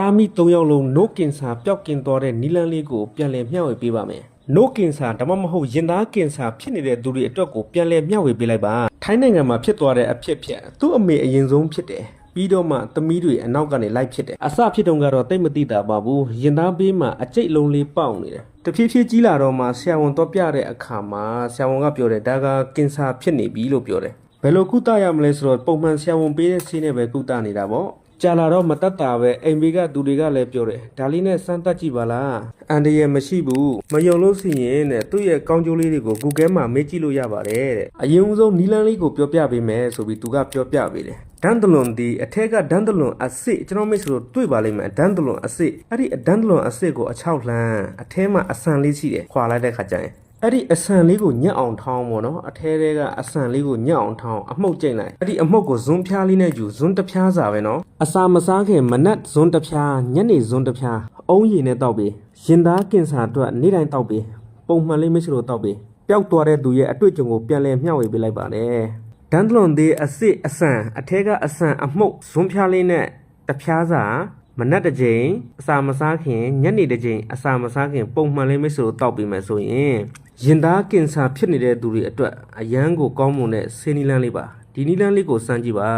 တာမီ3ယောက်လုံးနို့ကင်ဆာပျောက်ကင်သွားတဲ့နီလန်းလေးကိုပြန်လည်မျှဝေပေးပါမယ်နို့ကင်ဆာဒါမှမဟုတ်ရင်သားကင်ဆာဖြစ်နေတဲ့သူတွေအတွက်ကိုပြန်လည်မျှဝေပေးလိုက်ပါထိုင်းနိုင်ငံမှာဖြစ်သွားတဲ့အဖြစ်သူ့အမေအရင်ဆုံးဖြစ်တယ်ပြီးတော့မှသမီးတွေအနောက်ကနေလိုက်ဖြစ်တယ်အစဖြစ်တုန်းကတော့တိတ်မသိတာပါဘူးရင်သားပေးမှာအကျိတ်လုံးလေးပေါက်နေတယ်တဖြည်းဖြည်းကြီးလာတော့မှဆရာဝန်တော့ပြတဲ့အခါမှာဆရာဝန်ကပြောတယ်ဒါကကင်ဆာဖြစ်နေပြီလို့ပြောတယ်ဘယ်လိုကုသရမလဲဆိုတော့ပုံမှန်ဆရာဝန်ပေးတဲ့ဆေးနဲ့ပဲကုသနေတာပေါ့ကြာလာတော့မတတ်တာပဲအိမ်ဘေးကသူတွေကလည်းပြောတယ်ဒါလေးနဲ့စမ်းသပ်ကြည့်ပါလားအန်တရယ်မရှိဘူးမယုံလို့ရှိရင်တဲ့သူ့ရဲ့ကောင်းကျိုးလေးတွေကို Google မှာမေးကြည့်လို့ရပါတယ်တဲ့အရင်ဆုံးနီလန်းလေးကိုပြောပြပေးမယ်ဆိုပြီးသူကပြောပြပေးတယ်ဒန်တလွန်ဒီအထက်ကဒန်တလွန်အစ်စ်ကျွန်တော်မိတ်ဆွေတို့တွေ့ပါလိမ့်မယ်ဒန်တလွန်အစ်စ်အဲ့ဒီဒန်တလွန်အစ်စ်ကိုအချောက်လှမ်းအထဲမှာအဆန်လေးရှိတယ်ခွာလိုက်တဲ့ခါကျရင်အဲ့ဒီအဆန်လေးကိုညက်အောင်ထောင်းပေါ့နော်အထဲထဲကအဆန်လေးကိုညက်အောင်ထောင်းအမှုတ်ကျိတ်လိုက်အဲ့ဒီအမှုတ်ကိုဇွန်းဖျားလေးနဲ့ယူဇွန်းတစ်ဖျားစာပဲနော်အစာမစားခင်မနက်ဇွန်းတစ်ဖျားညနေဇွန်းတစ်ဖျားအုံးရည်နဲ့တောက်ပြီးရင်သားကင်ဆာအတွက်နေ့တိုင်းတောက်ပြီးပုံမှန်လေးမရှိလို့တောက်ပြီးပျောက်သွားတဲ့သူရဲ့အတွေ့အကြုံကိုပြန်လည်မျှဝေပေးလိုက်ပါနဲ့ဒန်တလွန်သေးအစစ်အဆန်အထဲကအဆန်အမှုတ်ဇွန်းဖျားလေးနဲ့တစ်ဖျားစာမနက်တစ်ကြိမ်အစာမစားခင်ညနေတစ်ကြိမ်အစာမစားခင်ပုံမှန်လေးမရှိလို့တောက်ပြီးမယ်ဆိုရင်ရင်သားကင်ဆာဖြစ်နေတဲ့သူတွေအတွက်အရန်ကိုကောင်းမွန်တဲ့ဆေးနီလန်းလေးပါဒီနီလန်းလေးကိုစမ်းကြည့်ပါ